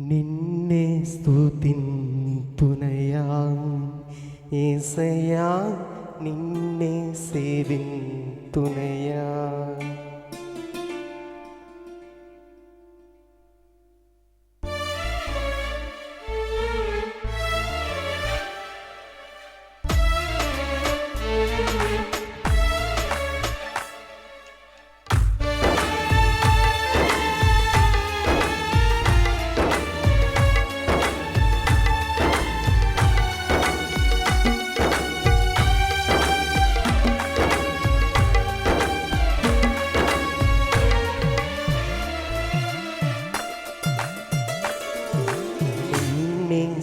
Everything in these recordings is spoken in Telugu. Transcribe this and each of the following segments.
నిన్నే స్తుతింతునయా యేసయ్యా, నిన్నే సేవింతునయా.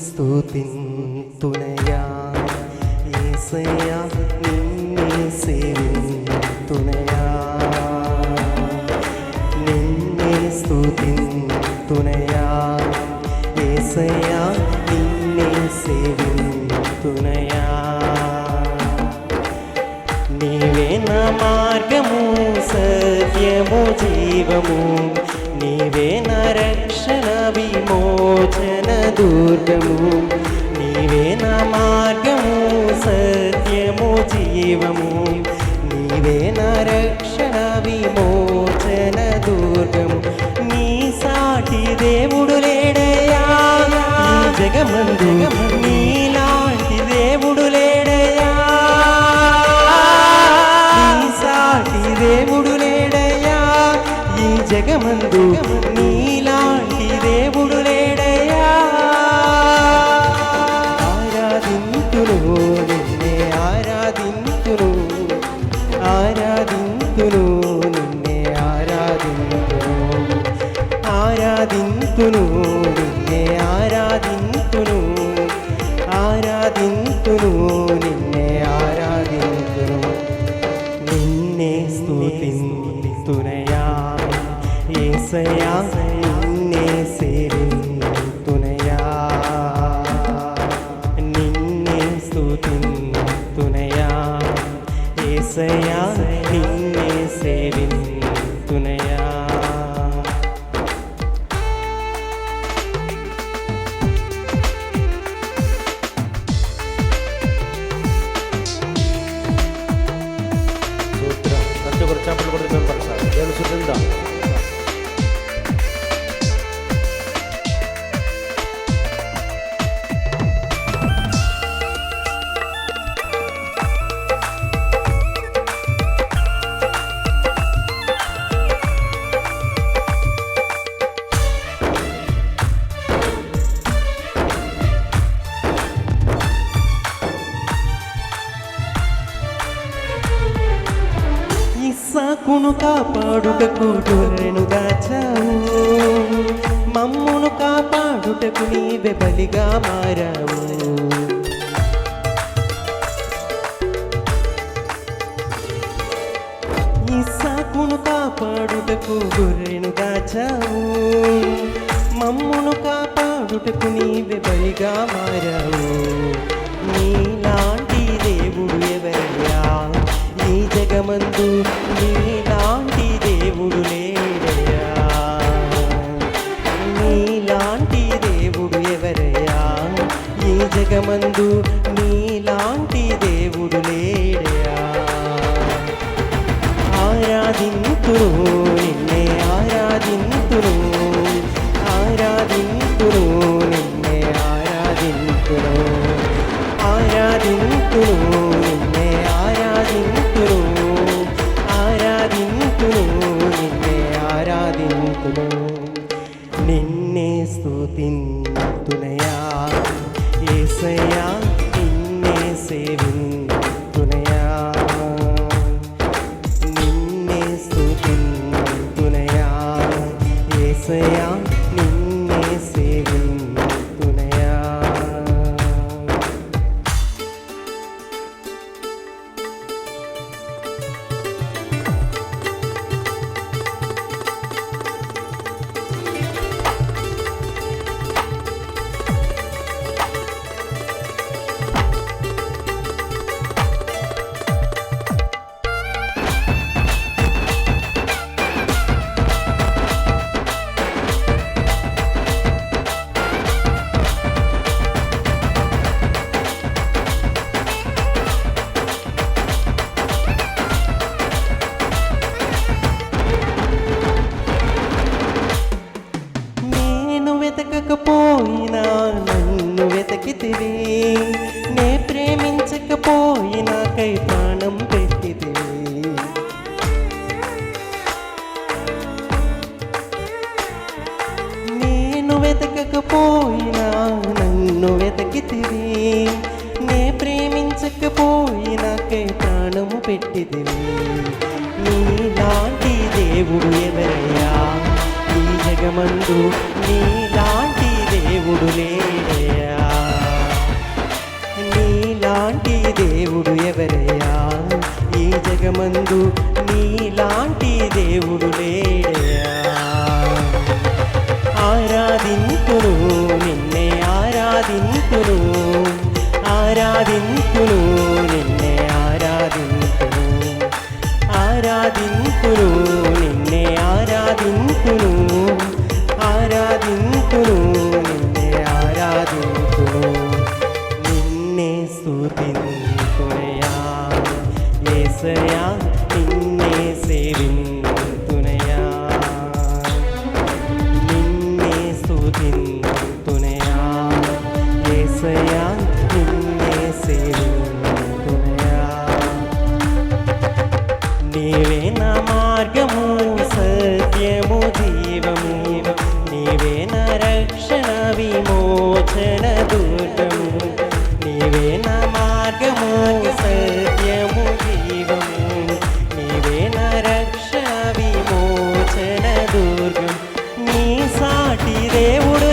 స్తుతింతునయా యేసయ్యా, నిన్నే సేవింతునయా. నిన్నే స్తుతింతునయా యేసయ్యా, నిన్నే సేవింతునయా. నీవే నా మార్గము, సత్యము, జీవము, నీవే నా రక్షణ, విమోచన దుర్గము. నీవే నా మార్గము, సత్యము, జీవము, నీవే నా రక్షణ, విమోచన దుర్గము. నీ సాటి దేవుడు లేడయ్యా ఈ జగమందు, నీలాంటి దేవుడు లేడయ్యా. నీ సాటి దేవుడు లేడయ్యా ఈ జగమందు, నీలాంటి దేవుడు లేడయ్యా. ఆరాధింతును నిన్నే, ఆరాధింతును, ఆరాధింతును నిన్నే, ఆరాధింతును, ఆరాధింతును నిన్నే, ఆరాధింతును, ఆరాధింతును నిన్నే, ఆరాధింతును. నిన్నే స్తుతింతునయా యేసయ్యా, నిన్నే సేవింతునయా. నిన్నే స్తుతింతునయా యేసయ్యా, నిన్నే సేవింతునయా. చప్పట్లు కొడుతూ కనపడతారు. దేవుని స్తుతిద్దాం. ఇస్సాకును కాపాడుటకు గొర్రెను దాచావు, మమ్మును కాపాడుటకు నీవే బలిగా మారావు. ఇస్సాకును కాపాడుటకు గొర్రెను దాచావు, మమ్మును కాపాడుటకు నీవే బలిగా మారావు. నీలాంటి దేవుడు ఎవరయ్యా ఈ జగమందు, నీలాంటి దేవుడు లేడయ్యా. నీలాంటి దేవుడు ఎవరయ్యా ఈ జగమందు, నీలాంటి దేవుడు లేడయ్యా. ఆరాధింతును నిన్నే, ఆరాధింతును, ఆరాధింతును నిన్నే, ఆరాధింతును, ఆరాధింతును నిన్నే, ఆరాధింతును, ఆరాధింతును నిన్నే, ఆరాధింతును. నిన్నే స్తుతింతునయా యేసయ్యా, నిన్నే సేవింతునయా. నిన్నే స్తుతింతునయా యేసయ్యా, నిన్నే సేవింతునయా. వెతకకపోయినా నన్ను వెతకితివి, నే ప్రేమించకపోయినాకై ప్రాణం పెట్టితివి. నేను వెతకకపోయినా నన్ను వెతకితివి, నే ప్రేమించకపోయినాకై ప్రాణము పెట్టితివి. నీలాంటి దేవుడు ఎవరయ్యా ఈ జగమందు, నీలాంటి దేవుడు లేడయ్యా. నీలాంటి దేవుడు ఎవరయ్యా ఈ జగమందు, నీలాంటి దేవుడు లేడయ్యా. ఆరాధింతును నిన్నే ఆరాధింతును, ఆరాధింతును నిన్నే ఆరాధింతును, ఆరాధింతును నిన్నే ఆరాధింతును, ఆరాధింతును నిన్నే ఆరాధింతును. నిన్నే స్తుతింతునయ్యా యేసయ్యా, నిన్నే సేవింతునయ్యా, నిన్నే స్తుతింతునయ్యా యేసయ్యా, నిన్నే సేవింతునయ్యా. నీవే నా మార్గము సత్యము జీవము, నీవే నా రక్షణ విమోచన దుర్గము. నీవే నా మార్గము సత్యము జీవము, నీవే నా రక్షణ విమోచన దుర్గం. నీ సాటి దేవుడు